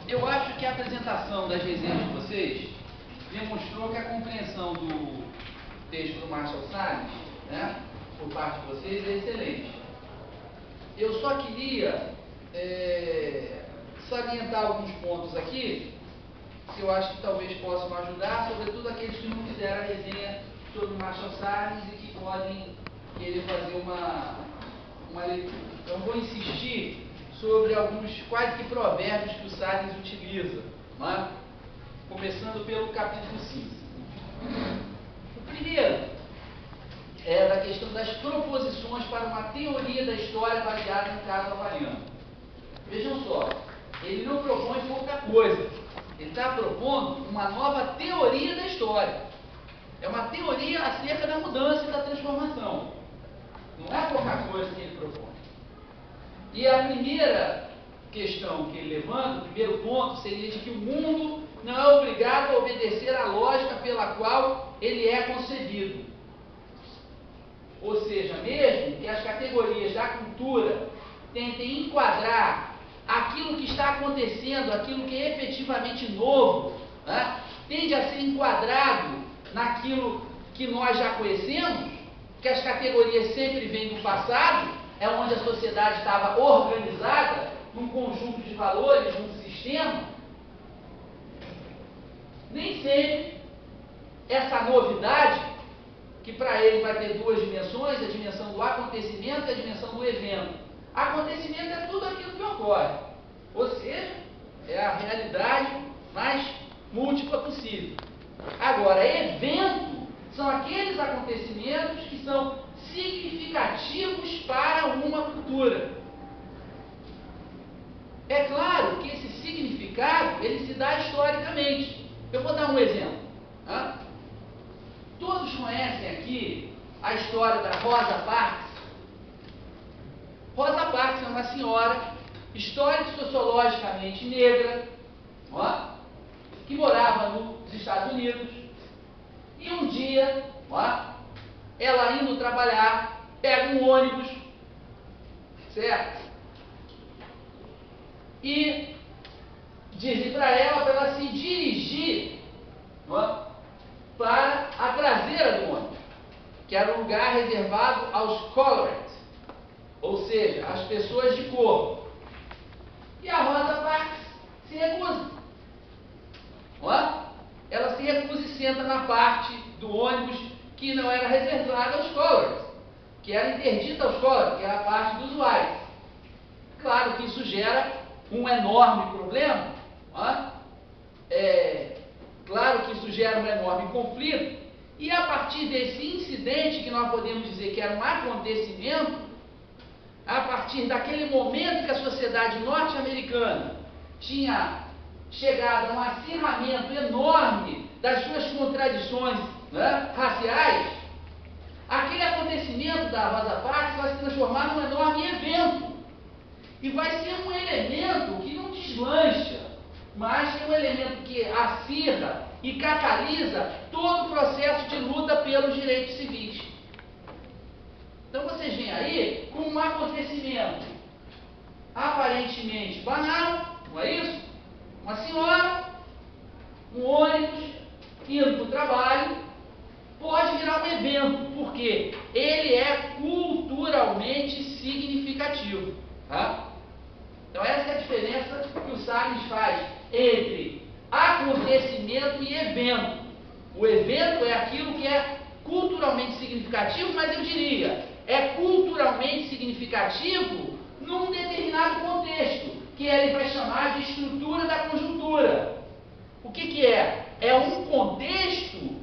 Eu acho que a apresentação das resenhas de vocês demonstrou que a compreensão do texto do Marshall Salles, né, por parte de vocês, é excelente. Eu só queria salientar alguns pontos aqui, que eu acho que talvez possam ajudar, sobretudo aqueles que não fizeram a resenha sobre Marshall Salles e que podem querer fazer uma leitura. Então, vou insistir sobre alguns quase que provérbios que o Salles utiliza, né? Começando pelo capítulo 5. O primeiro é da questão das proposições para uma teoria da história baseada em caso havaiano. Vejam só, ele não propõe pouca coisa. Ele está propondo uma nova teoria da história. É uma teoria acerca da mudança e da transformação. Não é pouca coisa que ele propõe. E a primeira questão que ele levanta, o primeiro ponto, seria de que o mundo não é obrigado a obedecer à lógica pela qual ele é concebido. Ou seja, mesmo que as categorias da cultura tentem enquadrar aquilo que está acontecendo, aquilo que é efetivamente novo, né, tende a ser enquadrado naquilo que nós já conhecemos, que as categorias sempre vêm do passado, é onde a sociedade estava organizada, num conjunto de valores, num sistema. Nem sempre essa novidade, que para ele vai ter duas dimensões, a dimensão do acontecimento e a dimensão do evento. Acontecimento é tudo aquilo que ocorre, ou seja, é a realidade mais múltipla possível. Agora, evento são aqueles acontecimentos que são significativos para uma cultura. É claro que esse significado, ele se dá historicamente. Eu vou dar um exemplo. Tá? Todos conhecem aqui a história da Rosa Parks. Rosa Parks é uma senhora histórica e sociologicamente negra, ó, que morava nos Estados Unidos. E um dia, ó, ela indo trabalhar, pega um ônibus, certo? E dizem para ela se dirigir, ó, para a traseira do ônibus, que era um lugar reservado aos colored, ou seja, às pessoas de cor. E a Rosa Parks se recusa. Ó, ela se recusa e senta na parte do ônibus que não era reservada aos colored, que era interdita aos colored, que era a parte dos whites. Claro que isso gera um enorme problema, ó. Claro que isso gera um enorme conflito, e a partir desse incidente, que nós podemos dizer que era um acontecimento, a partir daquele momento que a sociedade norte-americana tinha chegado a um acirramento enorme das suas contradições, né, raciais, aquele acontecimento da Rosa Parks vai se transformar num enorme evento, e vai ser um elemento que não deslancha, mas é um elemento que acirra e catalisa todo o processo de luta pelos direitos civis. Então vocês veem aí com um acontecimento aparentemente banal, não é isso? Uma senhora, um ônibus, indo para o trabalho, pode virar um evento, porque ele é culturalmente significativo. Tá? Então essa é a diferença que o Salles faz entre acontecimento e evento. O evento é aquilo que é culturalmente significativo, mas eu diria, é culturalmente significativo num determinado contexto, que ele vai chamar de estrutura da conjuntura. O que é? É um contexto,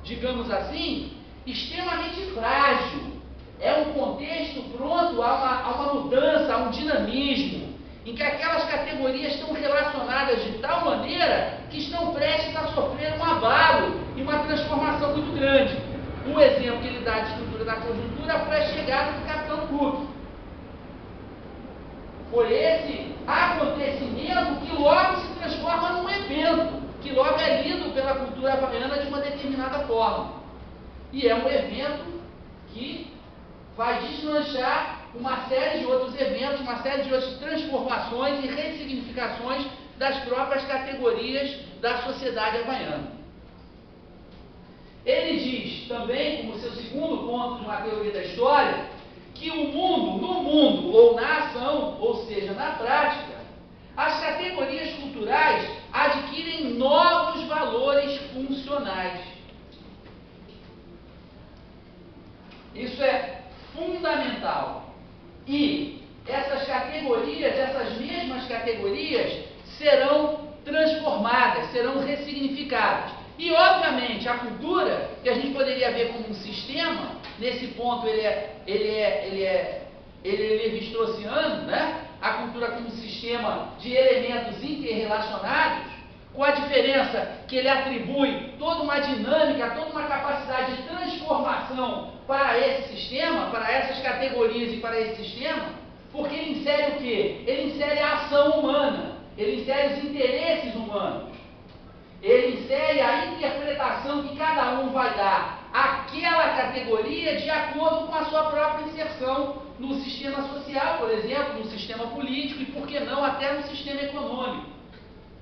digamos assim, extremamente frágil. É um contexto pronto a uma mudança, a um dinamismo, em que aquelas categorias estão relacionadas de tal maneira que estão prestes a sofrer um abalo e uma transformação muito grande. Um exemplo que ele dá de estrutura da conjuntura foi a chegada do Capitão Cook. Foi esse acontecimento que logo se transforma num evento, que logo é lido pela cultura havaiana de uma determinada forma. E é um evento que vai deslanchar uma série de outros eventos, uma série de outras transformações e ressignificações das próprias categorias da sociedade havaiana. Ele diz também, como seu segundo ponto de uma teoria da história, que o mundo, no mundo ou na ação, ou seja, na prática, as categorias culturais adquirem novos valores funcionais. Isso é fundamental. E essas categorias, essas mesmas categorias, serão transformadas, serão ressignificadas. E, obviamente, a cultura, que a gente poderia ver como um sistema, nesse ponto ele é levi-straussiano, né? A cultura como um sistema de elementos interrelacionados, com a diferença que ele atribui toda uma dinâmica, toda uma capacidade de transformação para esse sistema, para essas categorias e para esse sistema, porque ele insere o quê? Ele insere a ação humana, ele insere os interesses humanos. Ele insere a interpretação que cada um vai dar àquela categoria de acordo com a sua própria inserção no sistema social, por exemplo, no sistema político e, por que não, até no sistema econômico.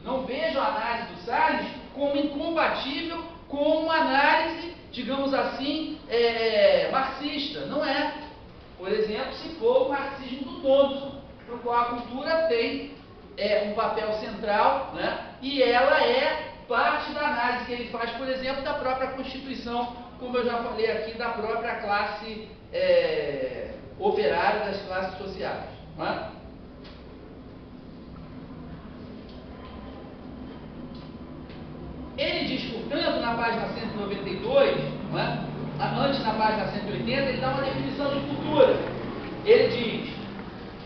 Não vejo a análise do Salles como incompatível com uma análise, digamos assim, marxista. Não é. Por exemplo, se for o marxismo do Thompson, para o qual a cultura tem um papel central, né? E ela é parte da análise que ele faz, por exemplo, da própria Constituição, como eu já falei aqui, da própria classe operária, das classes sociais. Não é? Ele diz, portanto, na página 192, não é? Antes na página 180, ele dá uma definição de cultura. Ele diz: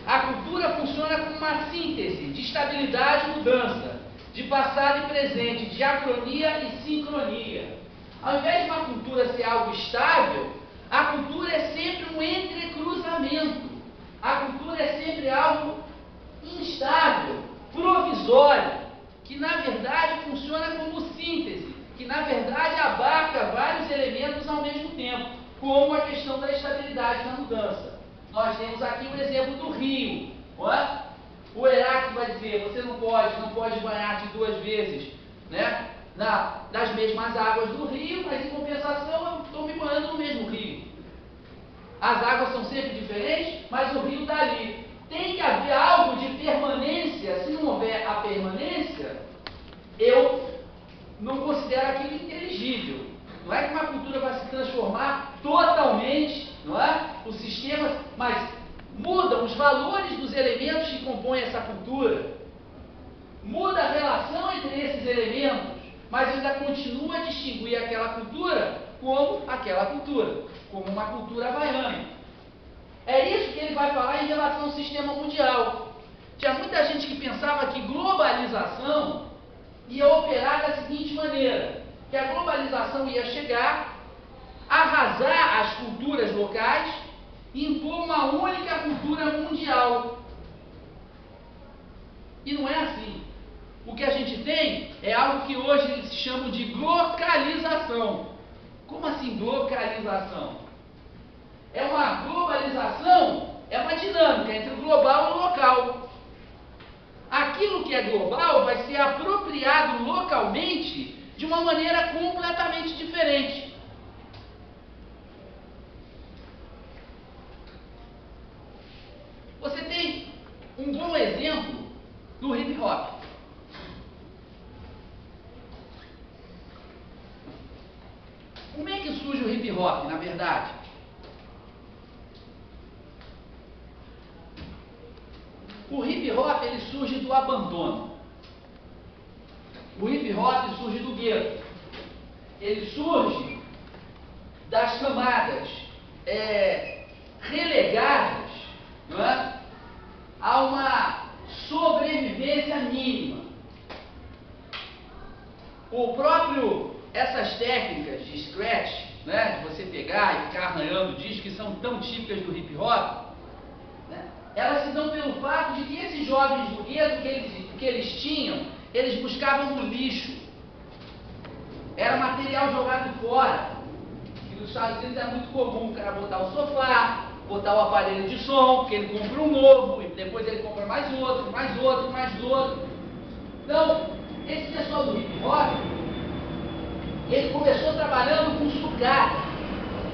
a cultura funciona como uma síntese de estabilidade e mudança, de passado e presente, de acronia e sincronia. Ao invés de uma cultura ser algo estável, a cultura é sempre um entrecruzamento. A cultura é sempre algo instável, provisório, que na verdade funciona como síntese, que na verdade abarca vários elementos ao mesmo tempo, como a questão da estabilidade na mudança. Nós temos aqui o exemplo do rio. Não é? O Heráclito vai dizer, você não pode banhar-te 2 vezes, né? nas mesmas águas do rio, mas em compensação eu estou me banhando no mesmo rio. As águas são sempre diferentes, mas o rio está ali. Tem que haver algo de permanência. Se não houver a permanência, eu não considero aquilo inteligível. Não é que uma cultura vai se transformar totalmente, não é? Os sistemas, mas mudam os valores dos elementos que compõem essa cultura. Muda a relação entre esses elementos, mas ainda continua a distinguir aquela cultura como aquela cultura, como uma cultura havaiana. É isso que ele vai falar em relação ao sistema mundial. Tinha muita gente que pensava que globalização ia operar da seguinte maneira, que a globalização ia chegar, arrasar as culturas locais e impor uma única cultura mundial. E não é assim. O que a gente tem é algo que hoje eles chamam de glocalização. Como assim glocalização? É uma globalização, é uma dinâmica entre o global e o local. Aquilo que é global vai ser apropriado localmente de uma maneira completamente diferente. Você tem um bom exemplo do hip hop. Como é que surge o hip hop, na verdade? O hip hop ele surge do abandono. O hip hop surge do gueto. Ele surge das camadas relegadas, não é? A uma sobrevivência mínima. Essas técnicas de scratch, né, de você pegar e ficar arranhando o disco, que são tão típicas do hip hop, né, elas se dão pelo fato de que esses jovens do gueto que eles tinham, eles buscavam no lixo. Era material jogado fora. E nos Estados Unidos é muito comum o cara botar o sofá, botar o aparelho de som, porque ele compra um novo, e depois ele compra mais outro, mais outro, mais outro. Então, esse pessoal do hip hop, ele começou trabalhando com sucata,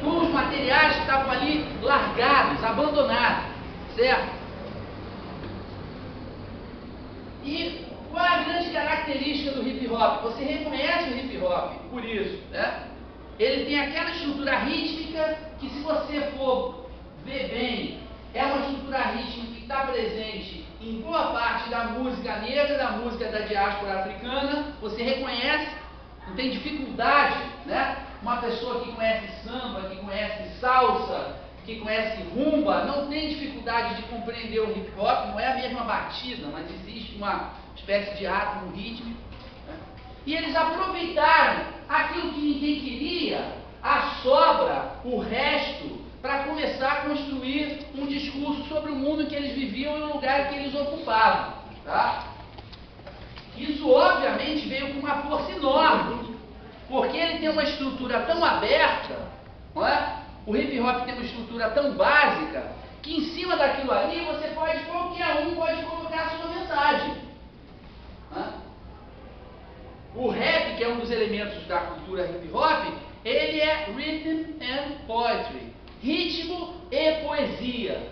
com os materiais que estavam ali largados, abandonados, certo? E qual é a grande característica do hip hop? Você reconhece o hip hop por isso, né? Ele tem aquela estrutura rítmica que, se você for ver bem, é uma estrutura rítmica que está presente em boa parte da música negra, da música da diáspora africana. Você reconhece, não tem dificuldade, né? Uma pessoa que conhece samba, que conhece salsa, que conhece rumba, não tem dificuldade de compreender o hip hop. Não é a mesma batida, mas existe uma espécie de ritmo rítmico, né? E eles aproveitaram aquilo que ninguém queria, a sobra, o resto, para começar a construir um discurso sobre o mundo em que eles viviam e o lugar que eles ocupavam, tá? Isso obviamente veio com uma força enorme, porque ele tem uma estrutura tão aberta, não é? O hip hop tem uma estrutura tão básica que em cima daquilo ali qualquer um pode colocar a sua mensagem. O rap, que é um dos elementos da cultura hip hop, ele é rhythm and poetry, ritmo e poesia.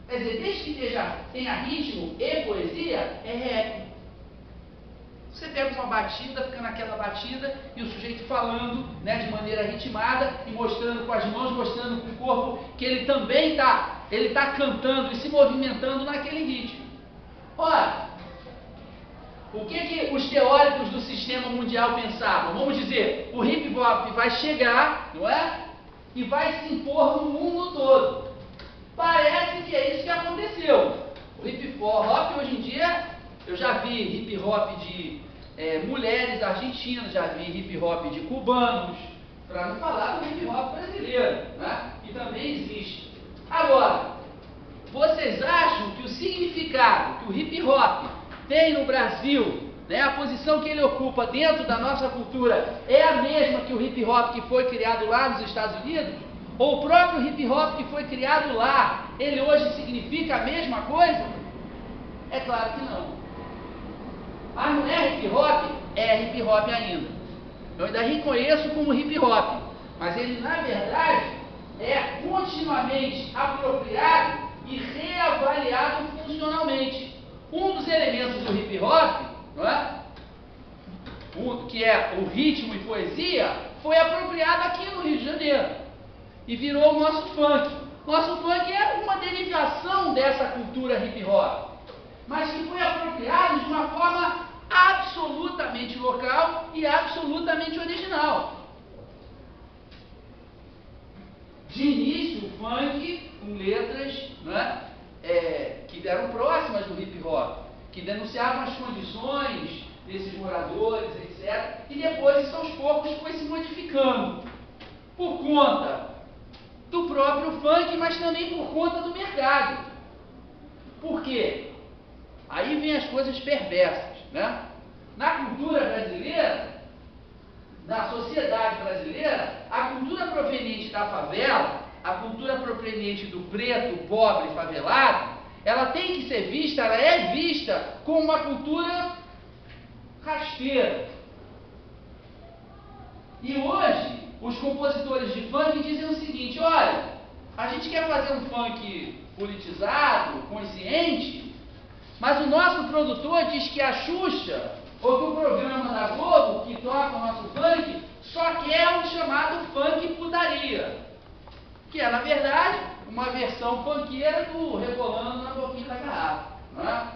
Quer dizer, desde que tenha ritmo e poesia, é rap. Você pega uma batida, fica naquela batida, e o sujeito falando, né, de maneira ritmada, e mostrando com as mãos, mostrando com o corpo, que ele também está cantando e se movimentando naquele ritmo. Ora, o que os teóricos do sistema mundial pensavam? Vamos dizer, o hip hop vai chegar, não é? E vai se impor no mundo todo. Parece que é isso que aconteceu. O hip hop hoje em dia, eu já vi hip hop de mulheres argentinas, já vi hip hop de cubanos, para não falar do hip hop brasileiro, né? Que também existe. Agora, vocês acham que o significado que o hip hop tem no Brasil, né, a posição que ele ocupa dentro da nossa cultura, é a mesma que o hip hop que foi criado lá nos Estados Unidos? Ou o próprio hip hop que foi criado lá, ele hoje significa a mesma coisa? É claro que não. Mas não é hip hop? É hip hop ainda. Eu ainda reconheço como hip hop, mas ele, na verdade, é continuamente apropriado e reavaliado funcionalmente. Um dos elementos do hip hop, não é? Que é o ritmo e poesia, foi apropriado aqui no Rio de Janeiro e virou o nosso funk. Nosso funk é uma derivação dessa cultura hip hop, mas que foi apropriado de uma forma absolutamente local e absolutamente original. De início, o funk com letras, né, que eram próximas do hip hop, que denunciavam as condições desses moradores, etc. E depois, isso aos poucos foi se modificando, por conta do próprio funk, mas também por conta do mercado. Por quê? Aí vem as coisas perversas, né? Na cultura brasileira, na sociedade brasileira, a cultura proveniente da favela, a cultura proveniente do preto, pobre, favelado, ela tem que ser vista, ela é vista como uma cultura rasteira. E hoje, os compositores de funk dizem o seguinte: olha, a gente quer fazer um funk politizado, consciente, mas o nosso produtor diz que a Xuxa, ou que o programa da Globo, que toca o nosso funk, só quer o chamado funk putaria, que é, na verdade, uma versão funkeira do Rebolando na Boquinha da Garrafa, né?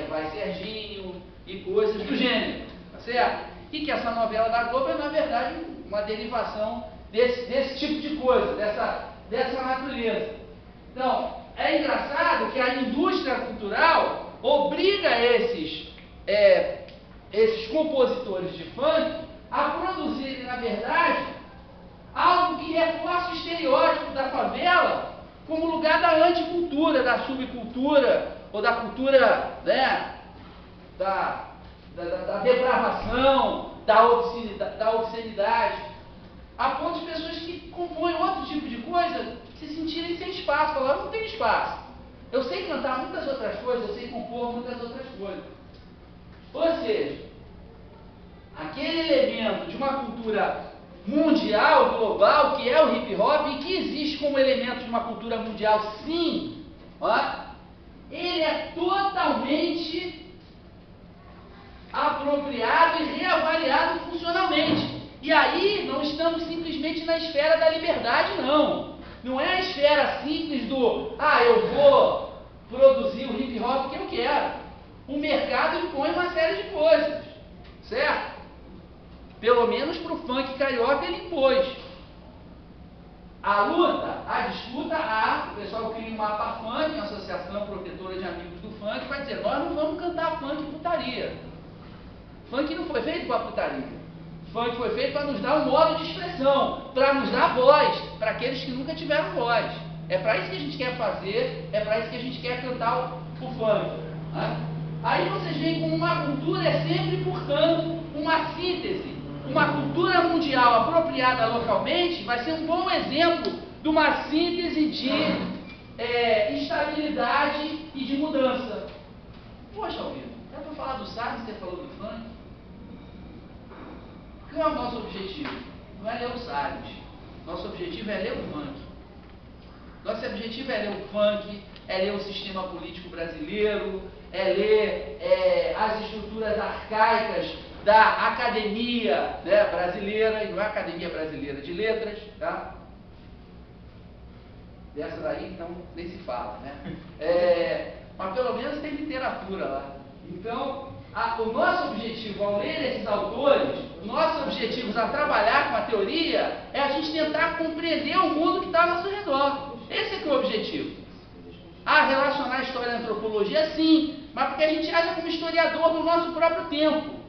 Vai Serginho e coisas do gênero, tá certo? E que essa novela da Globo é, na verdade, uma derivação desse tipo de coisa, dessa natureza. Então, é engraçado que a indústria cultural obriga esses compositores de funk a produzirem, na verdade, algo que reforça o estereótipo da favela como lugar da anticultura, da subcultura, ou da cultura, né, da depravação, da obscenidade, a ponto de pessoas que compõem outro tipo de coisa se sentirem sem espaço, falar, não tem espaço. Eu sei cantar muitas outras coisas, eu sei compor muitas outras coisas. Ou seja, aquele elemento de uma cultura mundial, global, que é o hip hop, e que existe como elemento de uma cultura mundial, sim, ó, ele é totalmente apropriado e reavaliado funcionalmente. E aí não estamos simplesmente na esfera da liberdade, não. Não é a esfera simples do, eu vou produzir o hip hop que eu quero. O mercado impõe uma série de coisas, certo? Pelo menos para o funk carioca ele impôs. A luta, a disputa, o pessoal cria um mapa funk, uma associação protetora de amigos do funk, vai dizer, nós não vamos cantar funk e putaria. Funk não foi feito para putaria. Funk foi feito para nos dar um modo de expressão, para nos dar voz, para aqueles que nunca tiveram voz. É para isso que a gente quer fazer, é para isso que a gente quer cantar o funk. Né? Aí vocês veem como uma cultura é sempre, portanto, uma síntese. Uma cultura mundial apropriada localmente vai ser um bom exemplo de uma síntese de estabilidade e de mudança. Poxa, Alvino, era para falar do Salles, você falou do funk? Qual é o nosso objetivo? Não é ler o Salles. Nosso objetivo é ler o funk. Nosso objetivo é ler o funk, é ler o sistema político brasileiro, é ler as estruturas arcaicas da academia, né, brasileira, e não é a Academia Brasileira de Letras, tá? Dessa daí, então, nem se fala, né? Mas pelo menos tem literatura lá. Então, o nosso objetivo ao ler esses autores, o nosso objetivo a trabalhar com a teoria, é a gente tentar compreender o mundo que está ao nosso redor. Esse é que é o objetivo. Relacionar a história à antropologia, sim, mas porque a gente age como historiador do nosso próprio tempo.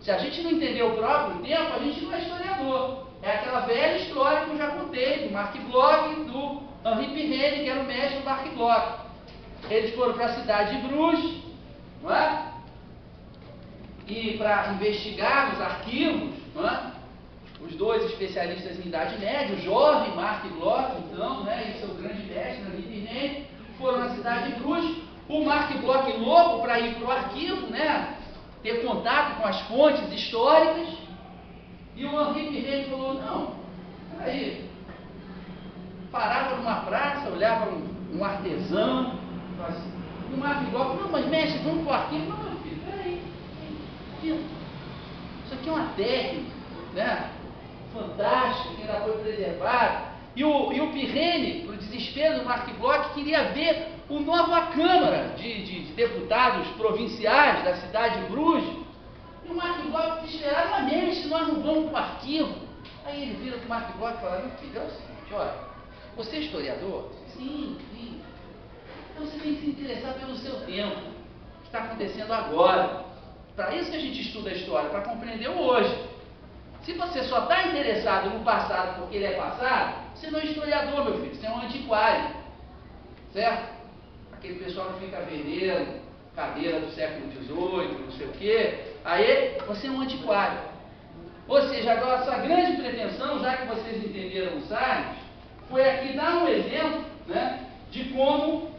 Se a gente não entender o próprio tempo, a gente não é historiador. É aquela velha história que eu já contei, do Mark Bloch e do Henri Pirenne, que era o mestre do Mark Bloch. Eles foram para a cidade de Bruges, não é? E para investigar os arquivos, não é? Os dois especialistas em Idade Média, o jovem Mark Bloch, então, né, e seu grande mestre, Henri Pirenne, foram na cidade de Bruges. O Mark Bloch louco para ir para o arquivo, né? Ter contato com as fontes históricas, e o Henri Pirenne falou, não, peraí, parava numa praça, olhava um artesão, assim, e o Mark Bloch, não, mas mestre, vamos para o arquivo? Não, meu filho, peraí, isso aqui é uma técnica, né, fantástica, que ainda foi preservada, e o Pirenne, para o desespero do Mark Bloch, queria ver uma nova Câmara de Deputados provinciais da cidade de Bruges. E o Mark Bloch desesperado, mas mestre, nós não vamos para o arquivo. Aí ele vira para o Mark Bloch e fala, meu filho, é o seguinte, olha, você é historiador? Sim, sim. Então você tem que se interessar pelo seu tempo, o que está acontecendo agora. Para isso que a gente estuda a história, para compreender o hoje. Se você só está interessado no passado porque ele é passado, você não é historiador, meu filho, você é um antiquário. Certo? Aquele pessoal que fica vendendo cadeira do século XVIII, não sei o quê, aí você é um antiquário. Ou seja, agora a sua grande pretensão, já que vocês entenderam o Salles, foi aqui dar um exemplo, né, de como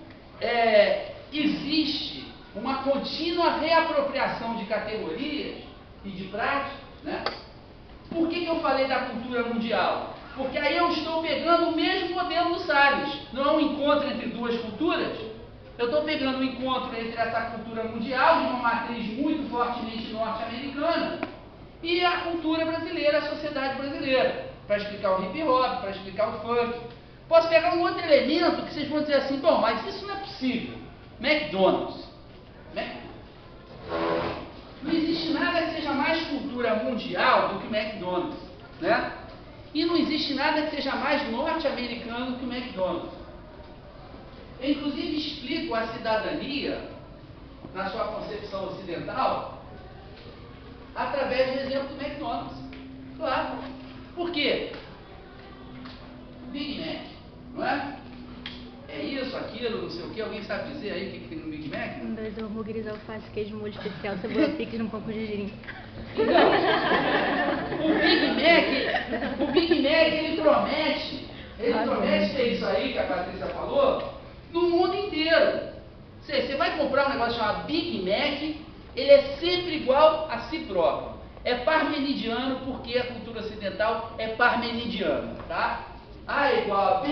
existe uma contínua reapropriação de categorias e de práticas, né? Por que eu falei da cultura mundial? Porque aí eu estou pegando o mesmo modelo do Salles. Não é um encontro entre duas culturas? Eu estou pegando um encontro entre essa cultura mundial, de uma matriz muito fortemente norte-americana, e a cultura brasileira, a sociedade brasileira, para explicar o hip hop, para explicar o funk. Posso pegar um outro elemento que vocês vão dizer assim, bom, mas isso não é possível. McDonald's. Não existe nada que seja mais cultura mundial do que o McDonald's, né? E não existe nada que seja mais norte-americano que o McDonald's. Eu, inclusive, explico a cidadania, na sua concepção ocidental, através do exemplo do McDonald's. Claro. Por quê? Big Mac, não é? É isso, aquilo, não sei o que. Alguém sabe dizer aí o que tem no Big Mac? 2 hambúrgueres, alface, queijo, molho especial, cebola picles, um pouco de gergelim. Então, o Big Mac ele promete Ele promete ter isso aí que a Patrícia falou no mundo inteiro. Você vai comprar um negócio chamado Big Mac, ele é sempre igual a si próprio. É parmenidiano porque a cultura ocidental é parmenidiana, tá? A é igual a B,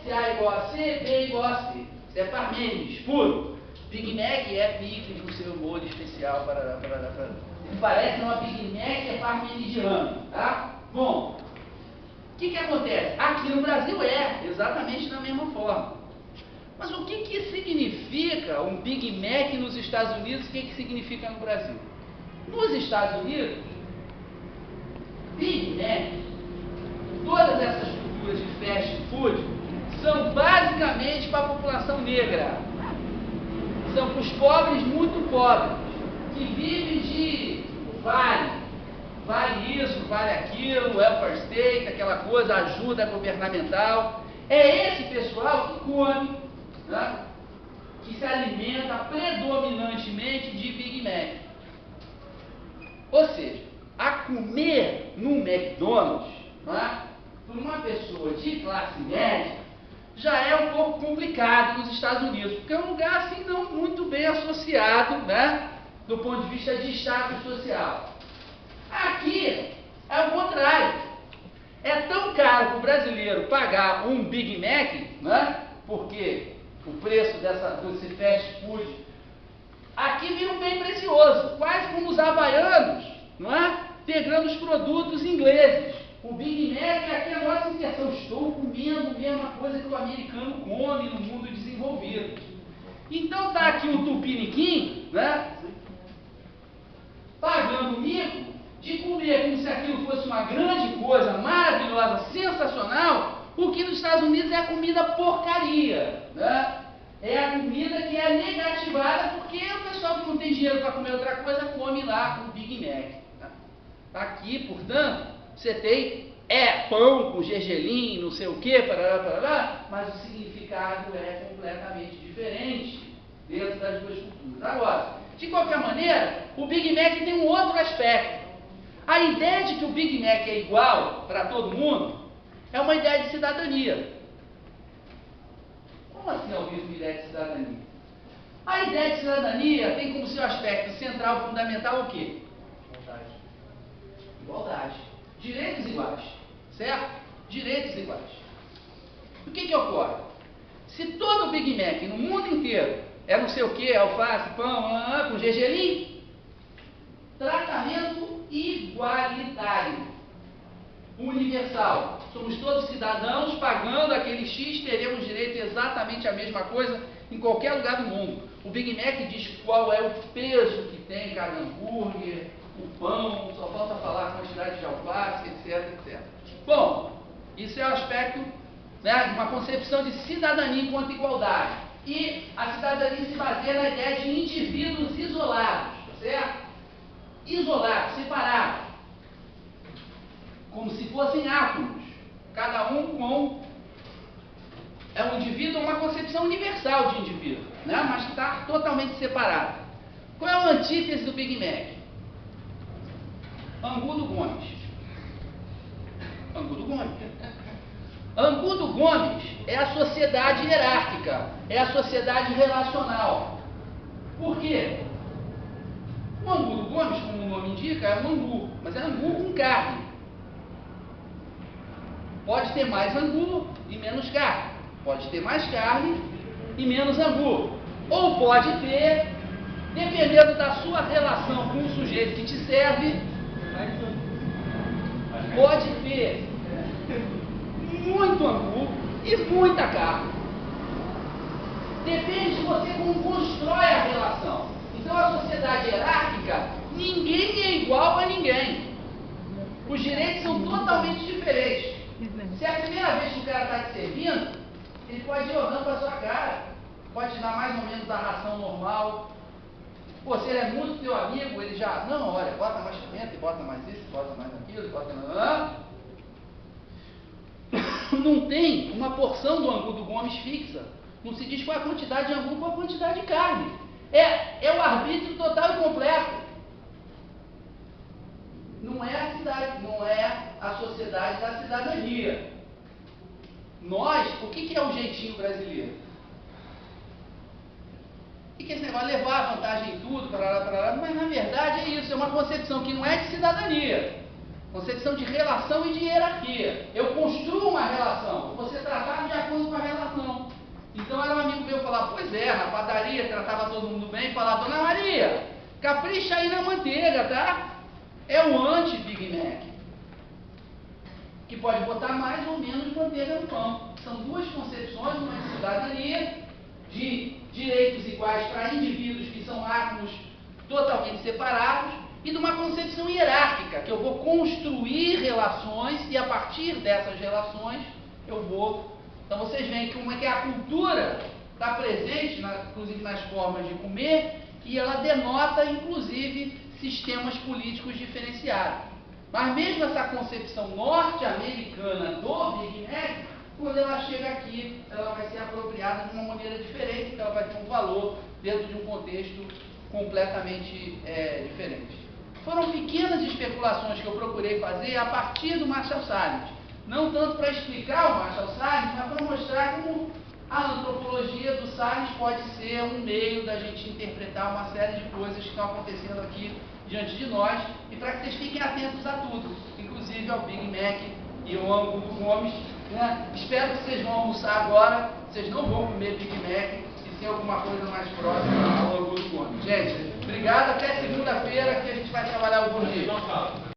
se A é igual a C, B é igual a C. Isso é Parmênides, puro. Big Mac é picles no seu molho especial. Ele parece uma Big Mac, é parmenidiano, tá? Bom, o que acontece? Aqui no Brasil é exatamente da mesma forma. Mas o que significa um Big Mac nos Estados Unidos e o que significa no Brasil? Nos Estados Unidos, Big Mac, todas essas culturas de fast food, são basicamente para a população negra. São para os pobres muito pobres, que vivem de vale isso, vale aquilo, welfare state, aquela coisa, ajuda governamental. É esse pessoal que come, né, que se alimenta predominantemente de Big Mac. Ou seja, a comer num McDonald's, né, por uma pessoa de classe média, já é um pouco complicado nos Estados Unidos, porque é um lugar assim não muito bem associado, né, do ponto de vista de status social. Aqui é o contrário. É tão caro para o brasileiro pagar um Big Mac, né, porque o preço desse fast food aqui vira um bem precioso, quase como os havaianos, não é? Pegando os produtos ingleses. O Big Mac aqui é a nossa inserção. Estou comendo a mesma coisa que o americano come no mundo desenvolvido. Então está aqui o tupiniquim, né, pagando mico de comer como se aquilo fosse uma grande coisa, maravilhosa, sensacional, o que nos Estados Unidos é a comida porcaria, né? É a comida que é negativada porque o pessoal que não tem dinheiro para comer outra coisa come lá o Big Mac. Tá? Aqui, portanto, você tem pão com gergelim, não sei o que, mas o significado é completamente diferente dentro das duas culturas. Agora, de qualquer maneira, o Big Mac tem um outro aspecto. A ideia de que o Big Mac é igual para todo mundo é uma ideia de cidadania. Como assim é uma ideia de cidadania? A ideia de cidadania tem como seu aspecto central, fundamental, o quê? Igualdade. Direitos iguais. Certo? Direitos iguais. O que ocorre? Se todo Big Mac no mundo inteiro é não sei o que, alface, pão, com gergelim, tratamento igualitário, universal. Somos todos cidadãos, pagando aquele X, teremos direito a exatamente a mesma coisa em qualquer lugar do mundo. O Big Mac diz qual é o peso que tem cada hambúrguer, o pão, só falta falar a quantidade de alface, etc, etc. Bom, isso é o aspecto, né, de uma concepção de cidadania enquanto igualdade. E a cidadania se baseia na ideia de indivíduos isolados, certo? Isolados, separados, como se fossem átomos, cada um com um indivíduo, uma concepção universal de indivíduo, né? Mas que está totalmente separado. Qual é o antítese do Big Mac? Angulo Gomes. Angulo Gomes. Angulo Gomes é a sociedade hierárquica, é a sociedade relacional. Por quê? O Angulo Gomes, como o nome indica, é um angu, mas é angu com carne. Pode ter mais angu e menos carne. Pode ter mais carne e menos angu. Ou pode ter, dependendo da sua relação com o sujeito que te serve, pode ter muito angu e muita carne. Depende de você como constrói a relação. Então a sociedade hierárquica, ninguém é igual a ninguém. Os direitos são totalmente diferentes. Se é a primeira vez que o cara está te servindo, ele pode ir olhando para a sua cara, pode te dar mais ou menos a ração normal. Pô, se ele é muito teu amigo, ele já, não, olha, bota mais pimenta, bota mais isso, bota mais aquilo, bota mais... Não tem uma porção do angu do Gomes fixa. Não se diz qual é a quantidade de angu, qual é a quantidade de carne. É o arbítrio total e completo. Não é a sociedade da cidadania. o que é o jeitinho brasileiro? O que é esse negócio? Levar vantagem em tudo, mas na verdade é isso, é uma concepção que não é de cidadania, concepção de relação e de hierarquia. Eu construo uma relação, vou ser tratado de acordo com a relação. Então era um amigo meu falar, pois é, na padaria tratava todo mundo bem, falava, Dona Maria, capricha aí na manteiga, tá? É o anti-Big Mac, que pode botar mais ou menos manteiga no pão. São duas concepções, uma de cidadania, de direitos iguais para indivíduos que são átomos totalmente separados, e de uma concepção hierárquica, que eu vou construir relações e a partir dessas relações eu vou... Então vocês veem como é que a cultura está presente, inclusive nas formas de comer, e ela denota, inclusive, sistemas políticos diferenciados. Mas mesmo essa concepção norte-americana do Big Mac, quando ela chega aqui, ela vai ser apropriada de uma maneira diferente, porque ela vai ter um valor dentro de um contexto completamente diferente. Foram pequenas especulações que eu procurei fazer a partir do Marshall Salins. Não tanto para explicar o Marshall Salins, mas para mostrar como a antropologia do Salins pode ser um meio da gente interpretar uma série de coisas que estão acontecendo aqui diante de nós, e para que vocês fiquem atentos a tudo, inclusive ao Big Mac e ao ângulo Gomes. Né? Espero que vocês vão almoçar agora, vocês não vão comer Big Mac, e sim alguma coisa mais próxima ao ângulo Gomes. Gente, obrigado, até segunda-feira que a gente vai trabalhar alguns dias.